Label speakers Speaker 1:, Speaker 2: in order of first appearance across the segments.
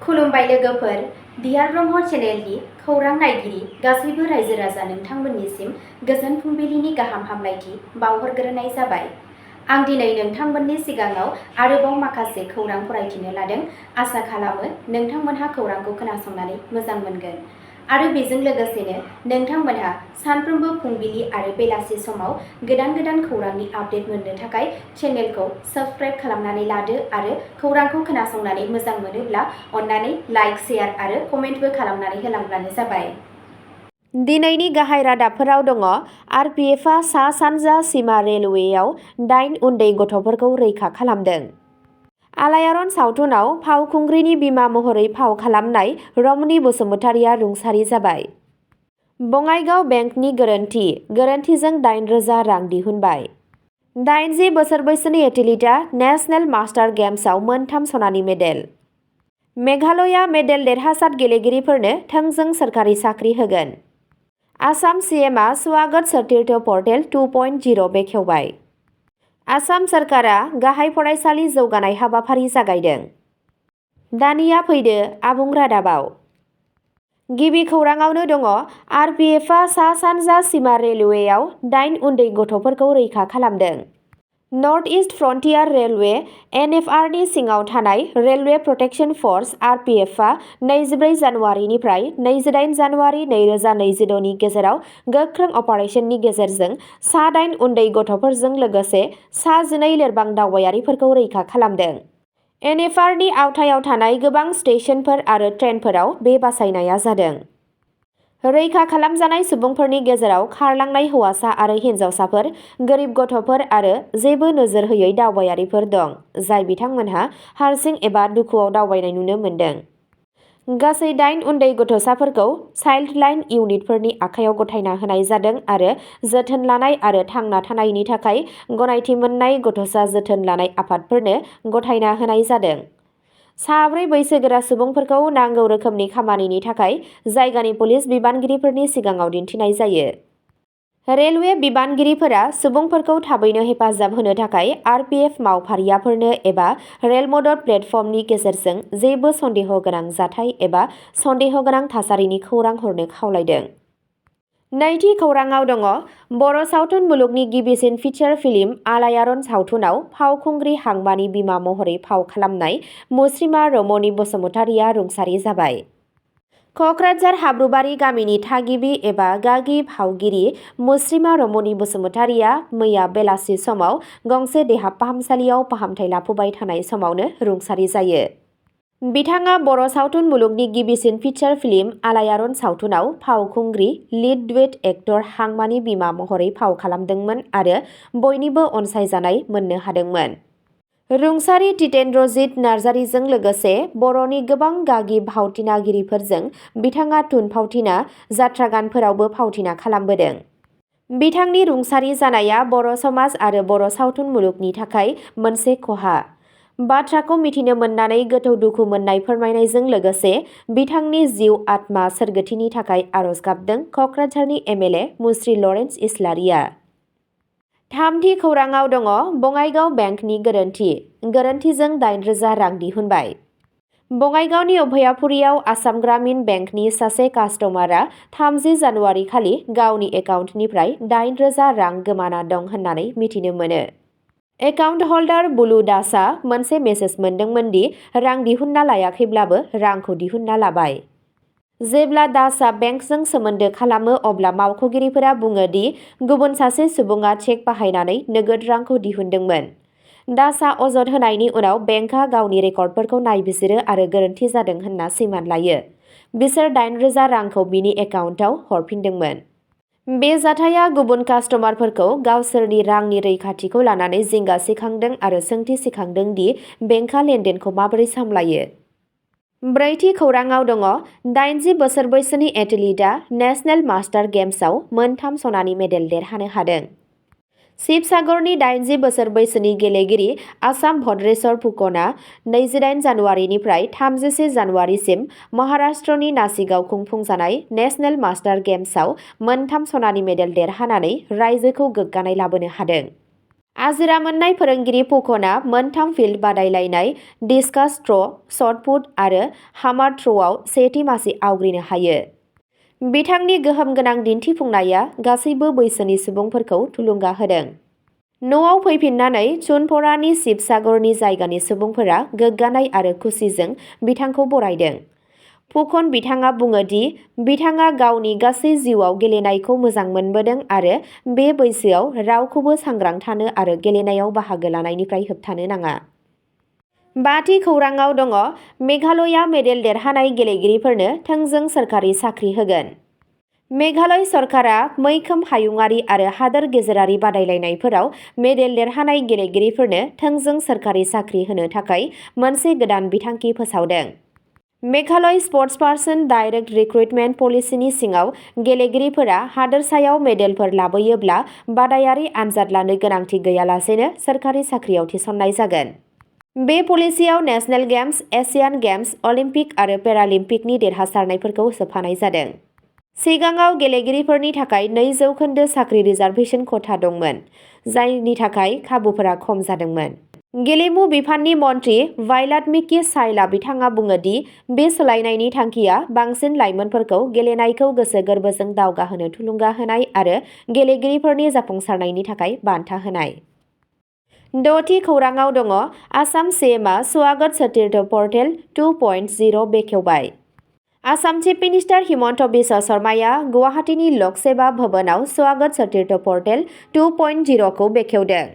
Speaker 1: खुलुमबाय लोगोफोर, बिहार ब्रह्म चेनेलनि खौरां नायगिरि गासैबो रायजो राजा नोंथांमोननिसिम गोजोन फुंबिलिनि गाहाम हामलायथि बावहरग्रोनाय जाबाय। आं दिनै नोंथांमोननि सिगाङाव आरोबाव माखासे खौरां फरायथिनो लादों। आसा खालामो नोंथांमोनहा खौरांखौ खोनासंनानै मोजां मोनगोन आरो बेजों लोगोसेनो नोंथांमोनहा सानफ्रोमबो फुंबिलि आरो बेलासि समाव गोदान खौरांनि आपडेट मोननो थाखाय चेनेलखौ साबस्क्राइब खालामनानै लादो आरो खौरांखौ खोनासंनानै मोजां मोनोब्ला अन्नानै लाइक, शेयार आरो कमेन्टबो खालामनानै होलांब्लानो जाबाय। दिनैनि गाहाय रादाबफोराव दङ। आरपिएफआ सा-सानजा सीमा रेलवेआव 8 उन्दै गथ'फोरखौ रैखा खालामदों। आलायारन सावथुनाव फावखुंग्रिनि बिमा महरै फाव खालामनाय रमनि बसुमतारिया रुंसारि जाबाय। बङाइगाव बेंकनि गोरोन्थिजों 8,000 रां दिहुनबाय। 80 बोसोर बैसोनि एथलीटआ नेशनेल मास्टार गेम्सआव मोनथाम सनानि मेडेल। मेघालया मेडेल देरहासार गेलेगिरिफोरनो थोंजों सोरखारि साख्रि होगोन। आसाम सीएमआ स्वागत सतीर्थ पर्टेल 2.0 बेखेवबाय। आसाम सरकारा गाहाय फरायसालि जौगानाय हाबाफारि जागायदों। दानिया फैदो आबुं रादाबाव। गिबि खौराङावनो दङ। आरपिएफआ सा-सानजा सीमा रेलवेआव 8 उन्दै गथ'फोरखौ रैखा खालामदों। नर्थ इस्ट फ्रन्टियार रेलवे (एनएफआर)नि सिङाव थानाय रेलवे प्रटेक्शन फर्स (आरपिएफआ) 24 जानुवारिनिफ्राय 28 जानुवारि 2026 नि गेजेराव गोख्रों अपारेसननि गेजेरजों सा-8 उन्दै गथ'फोरजों लोगोसे सा-12 लोरबां दावबायारिफोरखौ रैखा खालामदों। एनएफआर नि आवथायाव थानाय गोबां स्टेशनफोर आरो ट्रेनफोराव बे बासायनाया जादों। रैखा खालामजानाय सुबुंफोरनि गेजेराव खारलांनाय हौवासा आरो हिनजावसाफोर, गोरिब गथ'फोर आरो जेबो नोजोर होयै दावबायारिफोर दं, जाय बिथांमोनहा हारसिं एबा दुखुआव दावबायनाय नुनो मोनदों। गासै 8 उन्दै गथ'साफोरखौ चाइल्डलाइन इउनिटफोरनि आखायाव गथायना होनाय जादों आरो जोथोन लानाय आरो थांना थानायनि थाखाय गनायथि मोननाय गथ'सा जोथोन लानाय आफादफोरनो गथायना होनाय जादों। सा 4 बैसोगोरा सुबुंफोरखौ नांगौ रोखोमनि खामानिनि थाखाय जायगानि पुलिस बिबानगिरिफोरनि सिगाङाव दिन्थिनाय जायो। रेलवे बिबानगिरिफोरा सुबुंफोरखौ थाबैनो हेफाजाब होनो थाखाय आरपिएफ मावफारियाफोरनो एबा रेल मदद प्लेटफर्मनि गेजेरजों जेबो सन्देह गोनां जाथाय एबा सन्देह गोनां थासारिनि खौरां हरनो खावलायदों। नैथि खौराङाव दङ। बर' सावथुन मुलुगनि गिबिसिन फिचार फिल्म आलायारन सावथुनाव फावखुंग्रि हांमानि बिमा महरै फाव खालामनाय मुस्रिमा रमनि बसुमतारिया रुंसारि जाबाय। कक्राझार हाब्रुबारि गामिनि थागिबि एबा गागि फावगिरि मुस्रिमा रमनि बसुमतारिया मैया बेलासि समाव गंसे देहा फाहामसालियाव फाहामथाय लाफुबाय थानाय समावनो रुंसारि जायो। बिथाङा बर' सावथुन मुलुगनि गिबिसिन फिचार फिल्म आलायारन सावथुनाव फावखुंग्रि लिड एक्टर हांमानि बिमा महरै फाव खालामदोंमोन आरो बयनिबो अनसायजानाय मोननो हादोंमोन। रुंसारि तितेन्द्रजित नार्जारिजों लोगोसे बर'नि गोबां गागि फावथिनागिरिफोरजों बिथाङा थुनफावथिना, जाथ्रागानफोरावबो फावथिना खालामबोदों। बिथांनि रुंसारि जानाया बर' समाज आरो बर' सावथुन मुलुगनि थाखाय मोनसे खहा। बाथ्राखौ मिथिनो मोननानै गोथौ दुखु मोननाय फोरमायनायजों लोगोसे बिथांनि जिउ आत्मा सोरगोथिनि थाखाय आरज गाबदों कक्राझारनि एमएलए मुस्रि लरेन्स इस्लारिया। थामथि खौराङाव दङ। बङाइगाव बेंकनि गोरोन्थिजों 8,000 रां दिहुनबाय। बङाइगावनि अभयापुरीयाव आसाम ग्रामीण बेंकनि सासे कास्टमारआ 30 जानुवारि खालि गावनि एकाउन्टनिफ्राय 8,000 रां गोमाना दं होननानै मिथिनो मोनो। एकाउन्ट हल्डार बुलु दासआ मोनसे मेसेज मोनदोंमोन दि रां दिहुनना लायाखैब्लाबो रांखौ दिहुनना लाबाय। जेब्ला दासआ बेंकजों सोमोन्दो खालामो अब्ला मावख'गिरिफोरा बुङो दि गुबुन सासे सुबुङा चेक बाहायनानै नोगोद रांखौ दिहुनदोंमोन। दासआ अजद होनायनि उनाव बेंकआ गावनि रेकर्डफोरखौ नायबिजिरो आरो गोरोन्थि जादों होनना सिमान लायो। बिसोर 8,000 रांखौ बिनि एकाउन्टआव हरफिनदोंमोन। बे जाथाया गुबुन कास्टमारफोरखौ गावसोरनि रांनि रैखाथिखौ लानानै जिंगा सिखांदों आरो सोंथि सिखांदों दि बेंकआ लेनदेनखौ माबोरै सामलायो। ब्रैथि खौराङाव दङ। 80 बोसोर बैसोनि एथलीटआ नेशनेल मास्टार गेम्सआव मोनथाम सनानि मेडेल देरहानो हादों। शिबसागरनि 80 बोसोर बैसोनि गेलेगिरि आसाम भद्रेश्वर फुकनआ 28 जानुवारिनिफ्राय 31 जानुवारिसिम महाराष्ट्रनि नासिकआव खुंफुंजानाय नेशनेल मास्टार गेम्सआव मोनथाम सनानि मेडेल देरहानानै रायजोखौ गोग्गानाय लाबोनो हादों। आजिरा मोननाय फोरोंगिरि फुकनआ मोनथाम फिल्ड बादायलायनाय डिस्कास थ्र', शट आरो हामार थ्र'आव सेथि मासि आवग्रिनो हायो। बिथांनि गोहोम गोनां दिन्थिफुंनाया गासैबो बैसोनि सुबुंफोरखौ थुलुंगा होदों। न'आव फैफिननानै चुनपरानि शिबसागरनि जायगानि सुबुंफोरा गोग्गानाय आरो खुसिजों बिथांखौ बरायदों। फुकन बिथाङा बुङो दि बिथाङा गावनि गासै जिउआव गेलेनायखौ मोजां मोनबोदों आरो बे बैसोआव रावखौबो सांग्रां थानो आरो गेलेनायाव बाहागो लानायनिफ्राय होबथानो नाङा। बाथि खौराङाव दङ मेघालया मेडेल देरहानाय गेलेगिरिफोरनो थोंजों सोरखारि साख्रि होगोन। मेघालय सरकारा मैखोम हायुंआरि आरो हादोर गेजेरारि बादायलायनायफोराव मेडेल देरहानाय गेलेगिरिफोरनो थोंजों सोरखारि साख्रि होनो थाखाय मोनसे गोदान बिथांखि फोसावदों। Meghalaya sports person direct recruitment पलिसिनि सिङाव गेलेगिरिफोरा हादोरसायाव मेडेलफोर लाबोयोब्ला बादायारि आनजाद लानो गोनांथि गैयालासेनो सोरखारि साख्रियाव थिसननाय जागोन। बे पलिसियाव नेशनेल गेम्स, एशियान गेम्स, अलिम्पिक आरो पेरालिम्पिकनि देरहासारनायफोरखौ सोफानाय जादों। सिगाङाव गेलेगिरिफोरनि थाखाय 2% साख्रि रिजार्भेसन खथा दंमोन, जायनि थाखाय खाबुफोरा खम जादोंमोन। गेलेमु बिफाननि मन्थ्रि वाइलाडमिकि साइला बिथाङा बुङो दि बे सोलायनायनि थांखिया बांसिन लाइमोनफोरखौ गेलेनायखौ गोसो गोरबोजों दावगाहोनो थुलुंगा होनाय आरो गेलेगिरिफोरनि जाफुंसारनायनि थाखाय बान्था होनाय। द'थि खौराङाव दङ आसाम सिएमआ स्वागत सतीर्थ पर्टेल 2.0 बेखेवबाय। आसाम चिफ मिनिस्टार हिमन्त बिश्व शर्माया गुवाहाटीनि लक सेवा भवनाव स्वागत सतीर्थ पर्टेल 2.0 खौ बेखेवदों।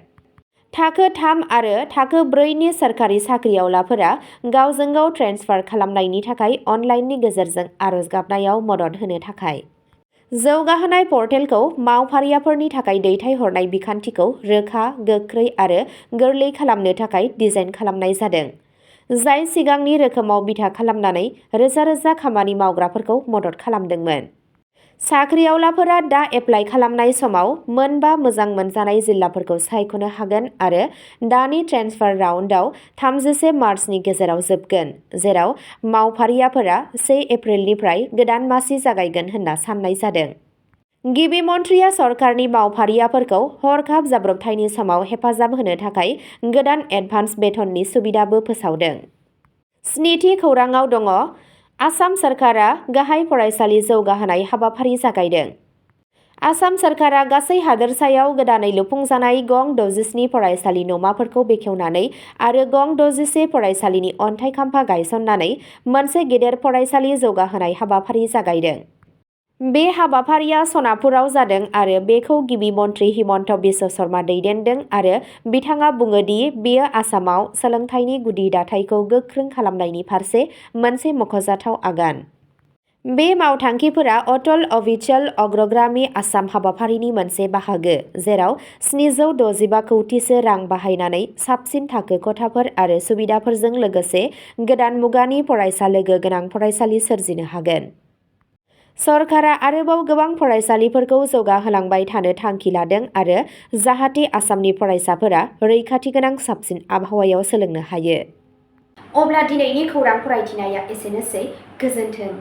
Speaker 1: थाखो 3 आरो थाखो 4 नि सोरखारि साख्रिआवलाफोरा गावजों गाव ट्रेन्सफार खालामनायनि थाखाय अनलाइननि गेजेरजों आरज गाबनायाव मदद होनो थाखाय। जौगाहोनाय पर्टेलखौ मावफारियाफोरनि थाखाय दैथायहरनाय बिखान्थिखौ रोखा, गोख्रै आरो गोरलै खालामनो थाखाय डिजाइन खालामनाय जादों, जाय सिगांनि रोखोमाव बिथा खालामनानै रोजा रोजा खामानि मावग्राफोरखौ मदद खालामदोंमोन। साख्रिआवलाफोरा दा एप्लाइ खालामनाय समाव मोनबा मोजां मोनजानाय जिल्लाफोरखौ सायख'नो हागोन आरो दानि ट्रेन्सफार राउन्डआव 31 मार्चनि गेजेराव जोबगोन, जेराव मावफारियाफोरा 1 एप्रिलनिफ्राय गोदान मासि जागायगोन होनना साननाय जादों। गिबि मन्थ्रिया सरकारनि मावफारियाफोरखौ हरखाब जाब्रबथायनि समाव हेफाजाब होनो थाखाय गोदान एडभान्स बेथननि सुबिदाबो फोसावदों। 7थि खौराङाव दङ आसाम सरकारा गाहाय फरायसालि जौगाहोनाय हाबाफारि जागायदों। आसाम सरकारा गासै हादोरसायाव गोदानै लुफुंजानाय गं 67 फरायसालि नमाफोरखौ बेखेवनानै आरो गं 61 फरायसालिनि अन्थाइ खाम्फा गायसननानै मोनसे गेदेर फरायसालि जौगाहोनाय हाबाफारि जागायदों। बे हाबाफारिया सनापुराव जादों आरो बेखौ गिबि मन्थ्रि हिमन्त बिश्व शर्मा दैदेनदों आरो बिथाङा बुङो दि बेयो आसामाव सोलोंथाइनि गुदि दाथायखौ गोख्रों खालामनायनि फारसे मोनसे मख'जाथाव आगान। बे मावथांखिफोरा अटल अबिचल अग्रगामि आसाम हाबाफारिनि मोनसे बाहागो, जेराव 765 कौटिसो रां बाहायनानै साबसिन थाखो खथाफोर आरो सुबिदाफोरजों लोगोसे गोदान मुगानि फरायसा लोगो गोनां फरायसालि सोरजिनो हागोन। सरकारा आरोबाव गोबां फरायसालिफोरखौ जौगाहोलांबाय थानो थांखि लादों आरो जाहाथे आसामनि फरायसाफोरा रैखाथि गोनां साबसिन आबहावायाव सोलोंनो हायो। अब्ला दिनैनि खौरां फरायथिनाया एसेनोसै। गोजोन्थों।